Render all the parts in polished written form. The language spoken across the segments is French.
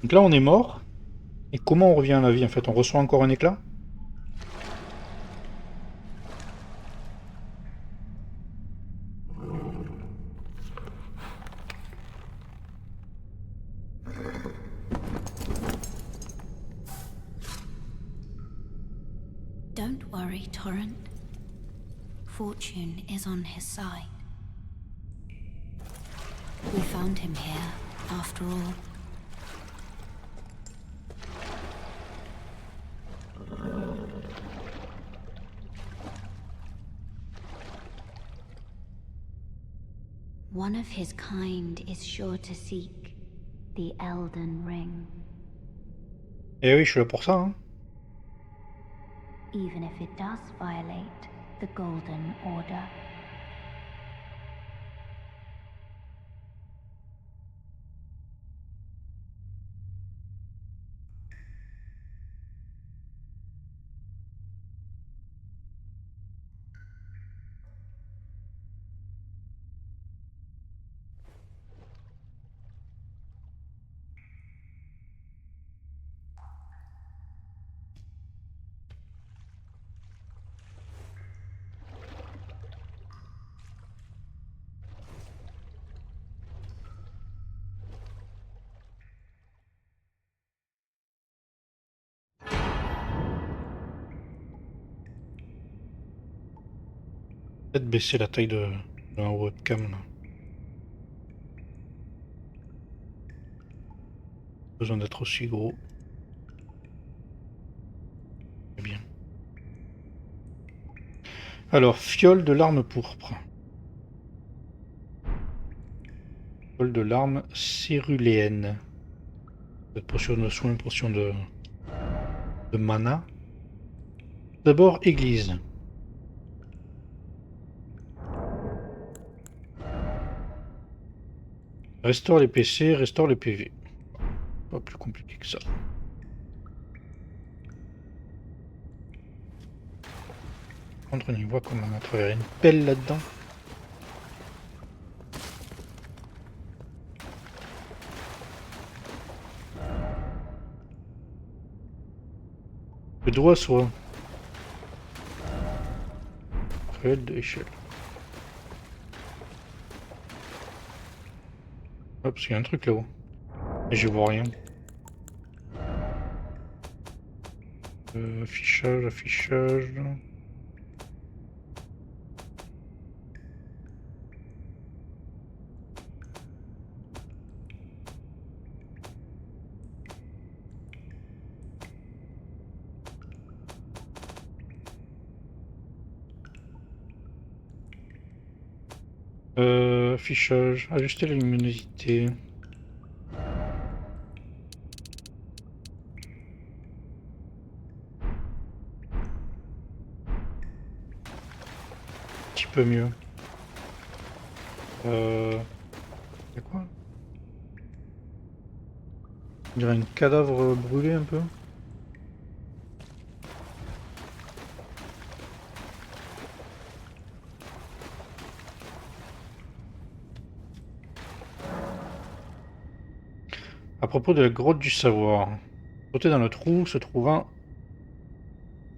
Donc là, on est mort. Et comment on revient à la vie, en fait? On reçoit encore un éclat? Don't worry, Torrent. Fortune is on his side. We found him here, after all. One of his kind is sure to seek the Elden Ring, Eh oui, je suis là pour ça, hein. even if it does violate the Golden Order. Peut-être baisser la taille de la webcam, là. Besoin d'être aussi gros. C'est bien. Alors, fiole de larmes pourpres. Fiole de larmes céruléennes. Potion de soin, potion de mana. D'abord, église. Restaure les PC, restaure les PV. Pas plus compliqué que ça. Par contre, on y voit comment on a travers une pelle là-dedans. Le doigt soit. Créole de échelle. Hop, parce qu'il y a un truc là-haut. Et je vois rien. Affichage, affichage. Affichage, ajuster la luminosité. Un petit peu mieux. C'est quoi? On dirait un cadavre brûlé un peu. À propos de la grotte du savoir. Sautez dans le trou se trouvant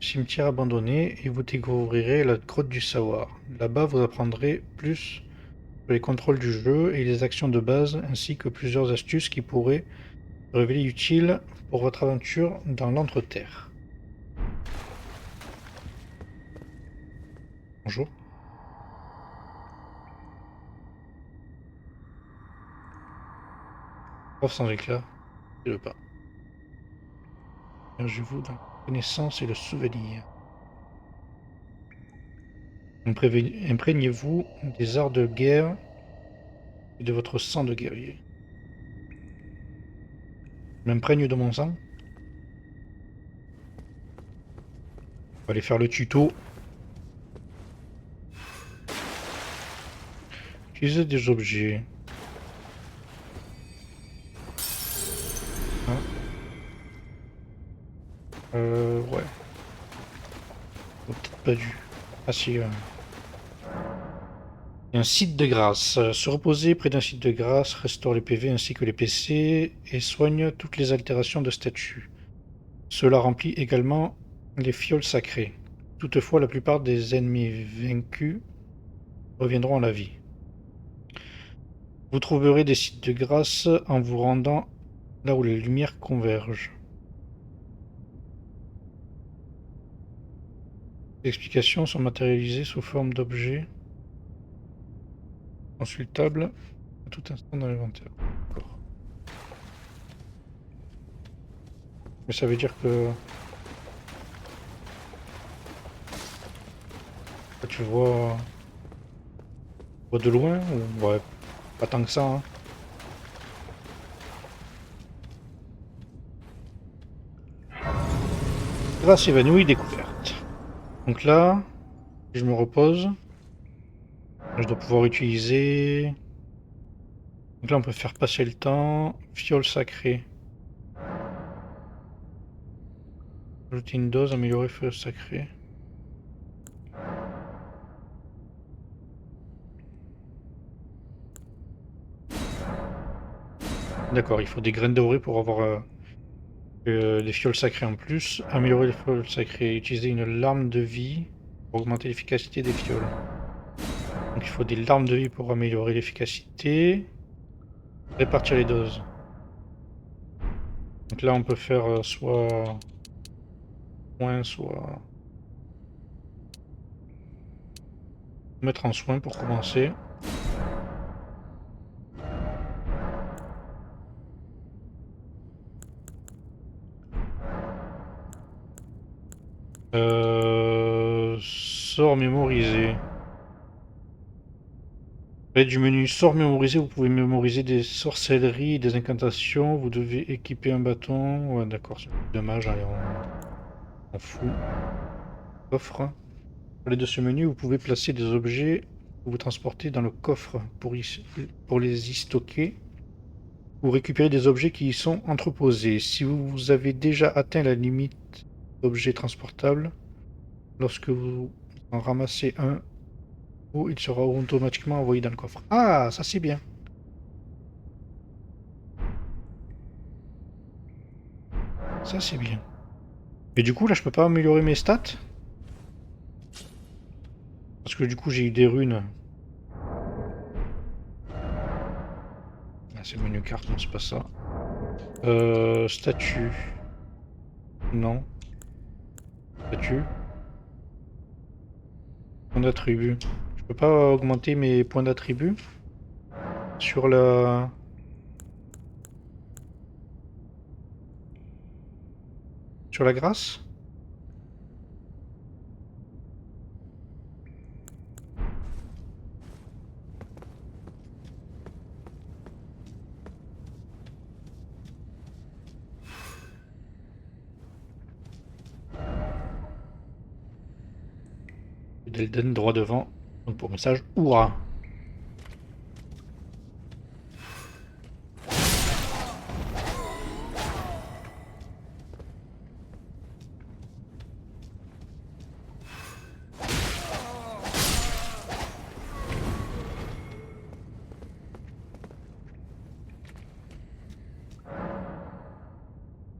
cimetière abandonné et vous découvrirez la grotte du savoir. Là-bas, vous apprendrez plus sur les contrôles du jeu et les actions de base, ainsi que plusieurs astuces qui pourraient se révéler utiles pour votre aventure dans l'Entre-Terre. Bonjour. Prof sans éclat, c'est le pas. Immergez-vous dans la connaissance et le souvenir. Imprégnez-vous des arts de guerre et de votre sang de guerrier. Je m'imprègne de mon sang. On va aller faire le tuto. Utiliser des objets. Hein. Ouais. Peut-être pas dû. Ah si. Et un site de grâce. Se reposer près d'un site de grâce restaure les PV ainsi que les PC et soigne toutes les altérations de statut. Cela remplit également les fioles sacrées. Toutefois, la plupart des ennemis vaincus reviendront à la vie. Vous trouverez des sites de grâce en vous rendant là où les lumières convergent. Les explications sont matérialisées sous forme d'objets consultables à tout instant dans l'inventaire. D'accord. Mais ça veut dire que tu vois de loin ou ouais, pas tant que ça. Hein. Grâce évanouie découverte. Donc là, si je me repose, je dois pouvoir utiliser. Donc là, on peut faire passer le temps. Fiole sacrée. Ajouter une dose, améliorer fiole sacrée. D'accord, il faut des graines dorées pour avoir des fioles sacrées en plus. Améliorer les fioles sacrées. Utiliser une larme de vie pour augmenter l'efficacité des fioles. Donc il faut des larmes de vie pour améliorer l'efficacité. Répartir les doses. Donc là, on peut faire soit soin, soit mettre en soin pour commencer. Sort mémorisé. Près du menu sort mémorisé, vous pouvez mémoriser des sorcelleries, des incantations. Vous devez équiper un bâton. Ouais, d'accord, c'est dommage. Allez, on fout. Coffre. Pour les de ce menu, vous pouvez placer des objets que vous transportez dans le coffre pour les y stocker. Ou récupérer des objets qui y sont entreposés. Si vous avez déjà atteint la limite d'objets transportables, lorsque vous en ramassez un, il sera automatiquement envoyé dans le coffre. Ah, ça c'est bien. Ça c'est bien. Mais du coup, là, je peux pas améliorer mes stats? Parce que du coup, j'ai eu des runes. Ah, c'est le menu carte, non, c'est pas ça. Statut. Non. Statut. Point d'attribut. Je peux pas augmenter mes points d'attribut sur la... Sur la grâce? Delden droit devant. Donc pour message, Oura.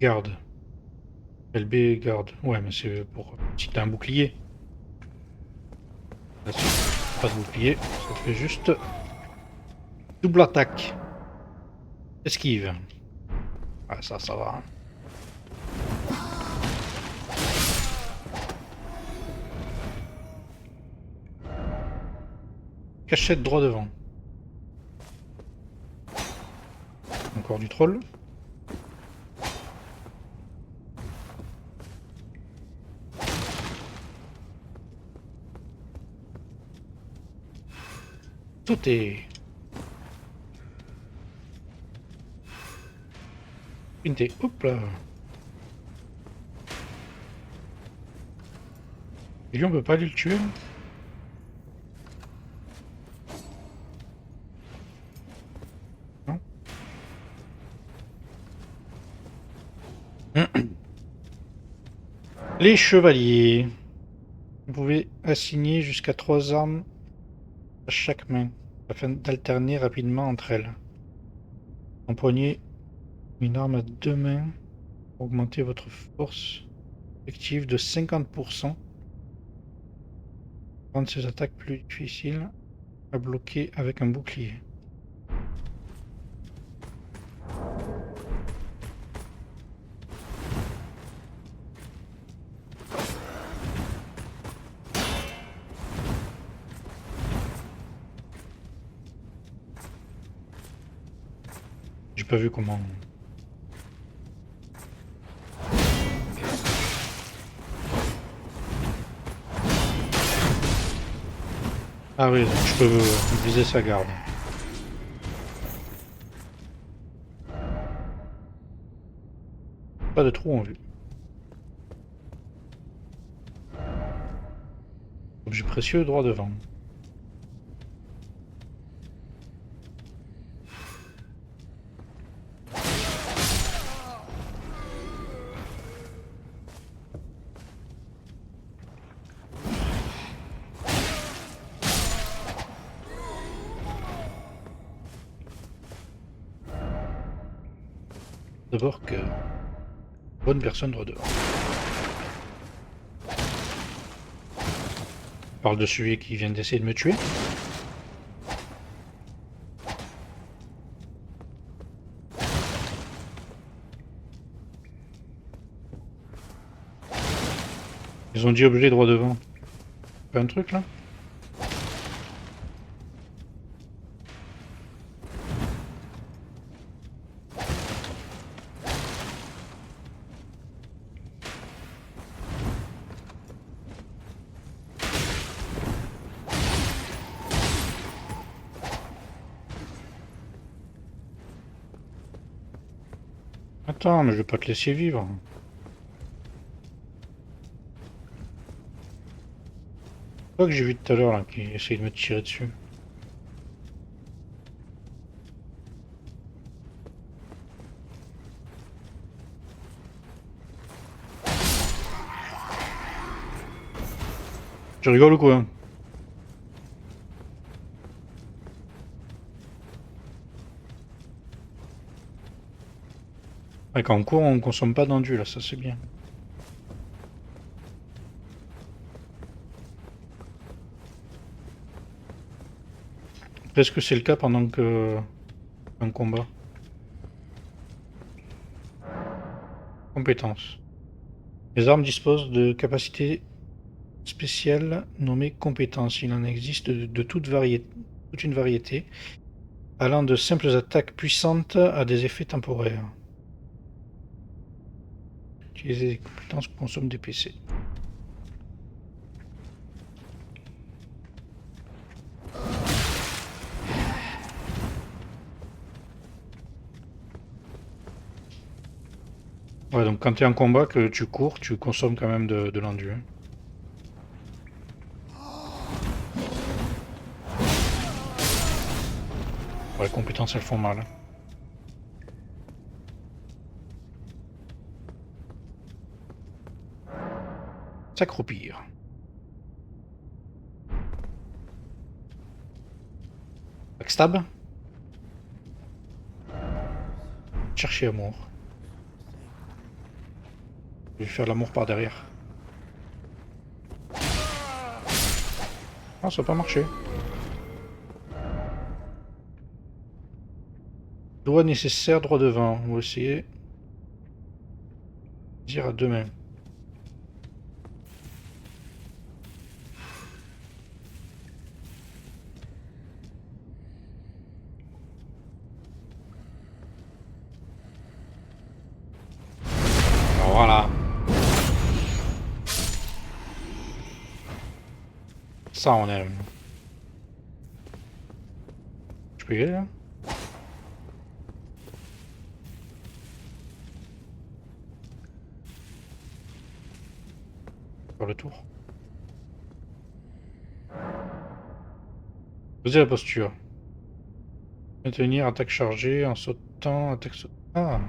Garde. LB garde. Ouais, mais c'est pour... Si t'as un bouclier. Là, si pas de bouclier, ça te fait juste... Double attaque. Esquive. Ah, ça va. Cachette droit devant. Encore du troll. Sauter. Pinter. Hop là. Et lui, on peut pas aller le tuer. Non. Les chevaliers. Vous pouvez assigner jusqu'à 3 armes à chaque main, afin d'alterner rapidement entre elles. Empoignez une arme à 2 mains pour augmenter votre force effective de 50%. Rendre ces attaques plus difficiles à bloquer avec un bouclier. J'ai pas vu comment. Ah oui, donc je peux viser sa garde. Pas de trou en vue. Objet précieux droit devant. D'abord que bonne personne droit devant. On parle de celui qui vient d'essayer de me tuer. Ils ont dit objet droit devant. Pas un truc là? Attends, mais je vais pas te laisser vivre. C'est toi que j'ai vu tout à l'heure là, qui essaye de me tirer dessus. Tu rigoles ou quoi? Ouais, quand on court, on consomme pas d'enduit là, ça c'est bien. Est-ce que c'est le cas pendant que un combat? Compétences. Les armes disposent de capacités spéciales nommées compétences. Il en existe de toute une variété, allant de simples attaques puissantes à des effets temporaires. Utiliser des compétences que consomment des PC. Ouais, donc quand tu es en combat, que tu cours, tu consommes quand même de l'enduit. Ouais, les compétences, elles font mal. S'accroupir. Backstab. Chercher amour. Je vais faire l'amour par derrière. Ah, ça n'a pas marché. Doigt nécessaire droit devant. On va essayer. Dire à 2 mains. Alors voilà. Ça, on aime. Je peux y aller là? Faire le tour. Posez la posture. Maintenir attaque chargée en sautant, attaque sautant. Ah.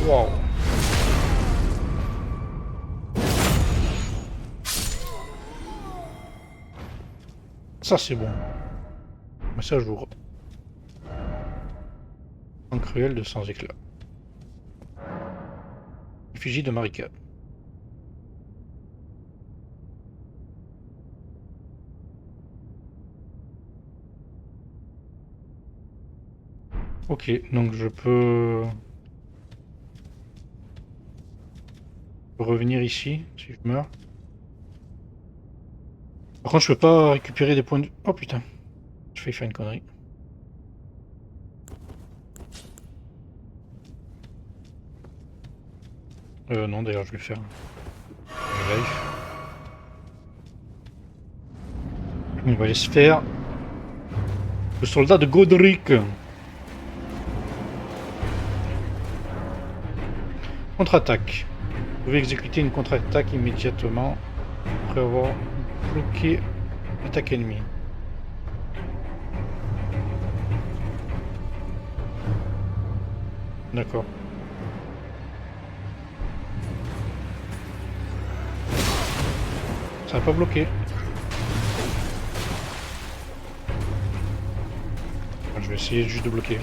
Wow. Ça c'est bon. Message jour. Un cruel de sans éclat. Effigie de Marika. Ok, donc je peux revenir ici si je meurs. Par contre, je peux pas récupérer des points de... Oh putain, je fais faire une connerie. Non, d'ailleurs, je vais faire life. On va aller se faire le soldat de Godric. Contre-attaque. Vous pouvez exécuter une contre-attaque immédiatement après avoir bloqué l'attaque ennemie. D'accord. Ça n'a pas bloqué. Je vais essayer juste de bloquer.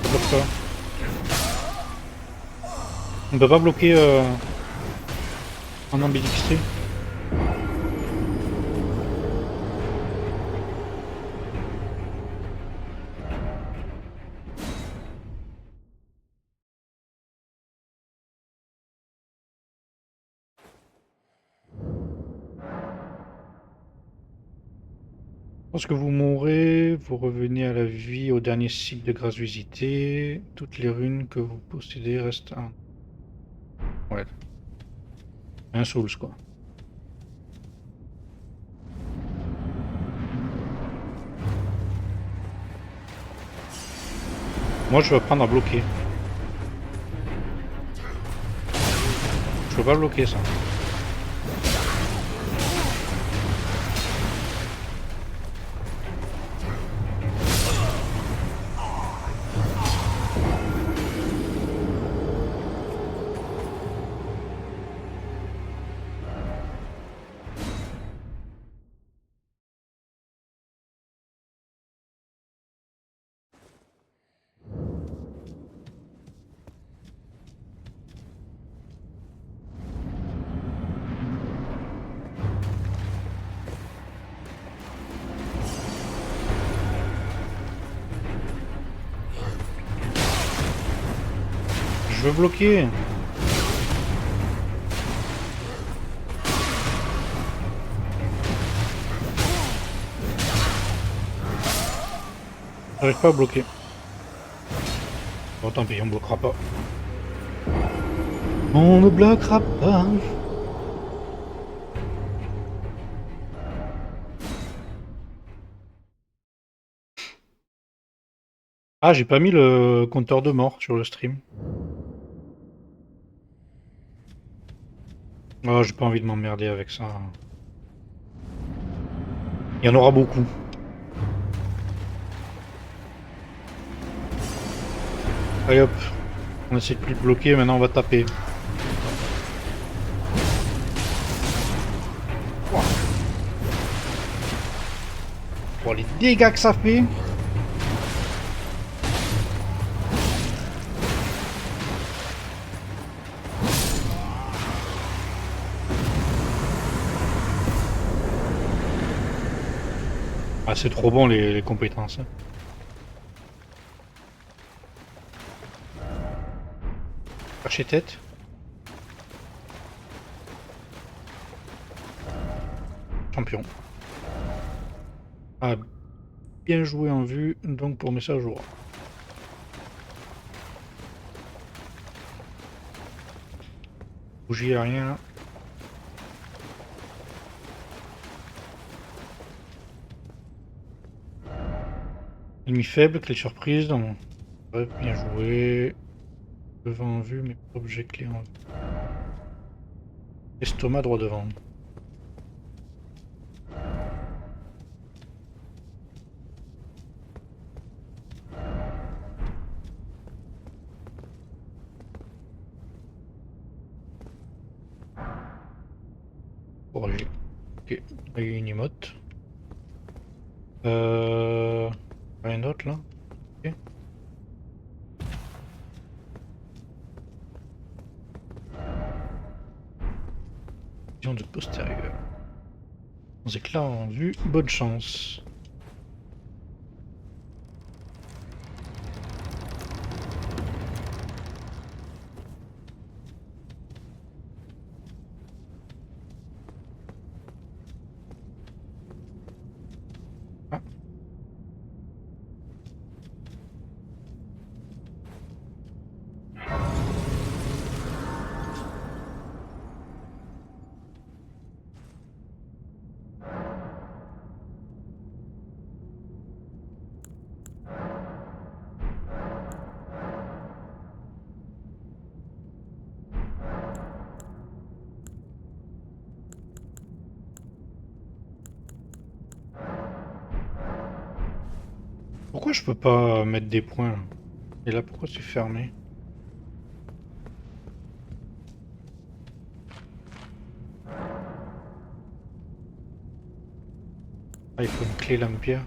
Ça bloque pas. On peut pas bloquer en ambidextré. Lorsque vous mourrez, vous revenez à la vie au dernier cycle de grâce visité. Toutes les runes que vous possédez restent un... Ouais. Un Souls, quoi. Moi, je vais apprendre à bloquer. Je peux pas bloquer ça. Je veux bloquer. J'arrive pas à bloquer. Bon, tant pis, on bloquera pas. On ne bloquera pas. Ah, j'ai pas mis le compteur de mort sur le stream. Oh, j'ai pas envie de m'emmerder avec ça. Il y en aura beaucoup. Allez hop. On essaie de plus de bloquer, maintenant on va taper. Wow. Pour les dégâts que ça fait. Ah, c'est trop bon les compétences. Chercher tête. Champion. Ah, bien joué en vue, donc pour message jour. Bougie à rien. Ennemi faible, clé surprise. Ouais, bien joué. Devant en vue, mais pas objet clé en vue. Estomac droit devant. Forger. Ok, il y a une emote. Rien d'autre là? Ok. Vision de postérieur. Sans éclat en vue, bonne chance. Ah. Pourquoi je peux pas mettre des points là? Et là, pourquoi c'est fermé? Ah, il faut une clé lame pierre.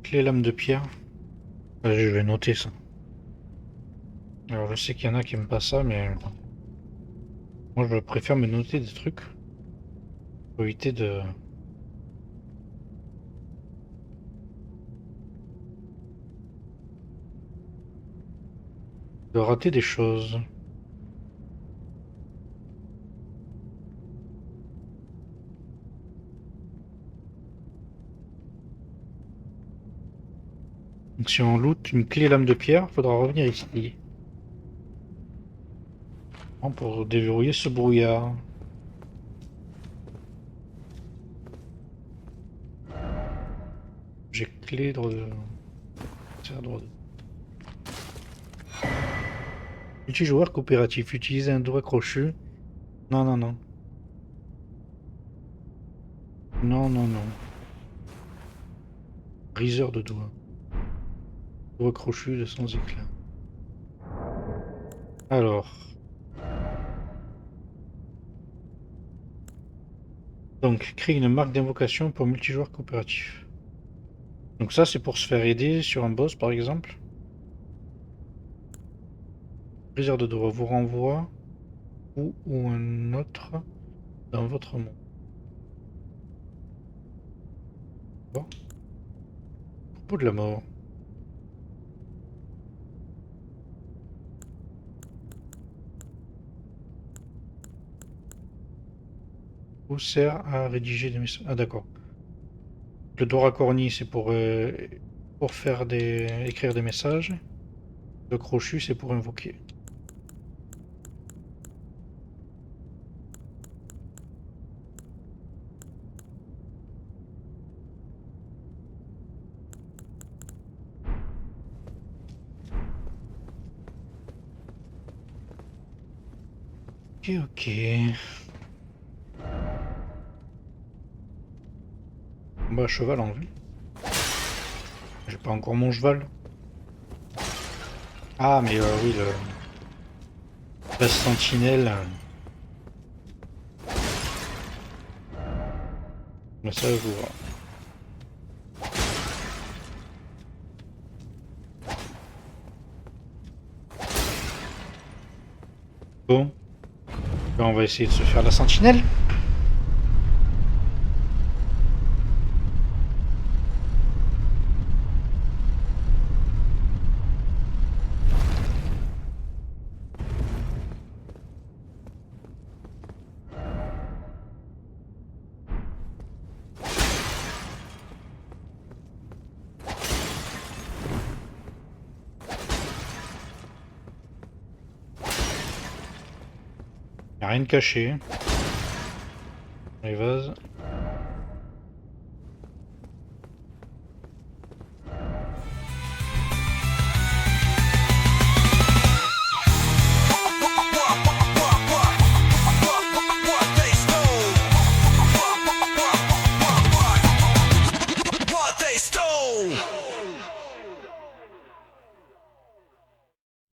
Clé lame de pierre. Allez, je vais noter ça. Alors, je sais qu'il y en a qui aiment pas ça, mais moi, je préfère me noter des trucs pour éviter de rater des choses. Donc, si on loot une clé lame de pierre, faudra revenir ici. Pour déverrouiller ce brouillard. J'ai clé droit de... C'est à droite. Multijoueur coopératif. Utiliser un doigt crochu. Non, non, non. Non, non, non. Briseur de doigts. Doigt crochu de sans éclat. Alors. Donc, créer une marque d'invocation pour multijoueur coopératif. Donc ça, c'est pour se faire aider sur un boss, par exemple. Briseur de doigts vous renvoie ou un autre dans votre monde. Bon. Propos de la mort. Vous sert à rédiger des messages. Ah d'accord. Le doigt corny, c'est pour faire écrire des messages. Le crochu, c'est pour invoquer. Ok, ok. Bah, cheval en vue. J'ai pas encore mon cheval. Ah, mais oui, la sentinelle. Mais ça, je vois. Bon. Ben, on va essayer de se faire la sentinelle. Y'a rien de caché. Les vases.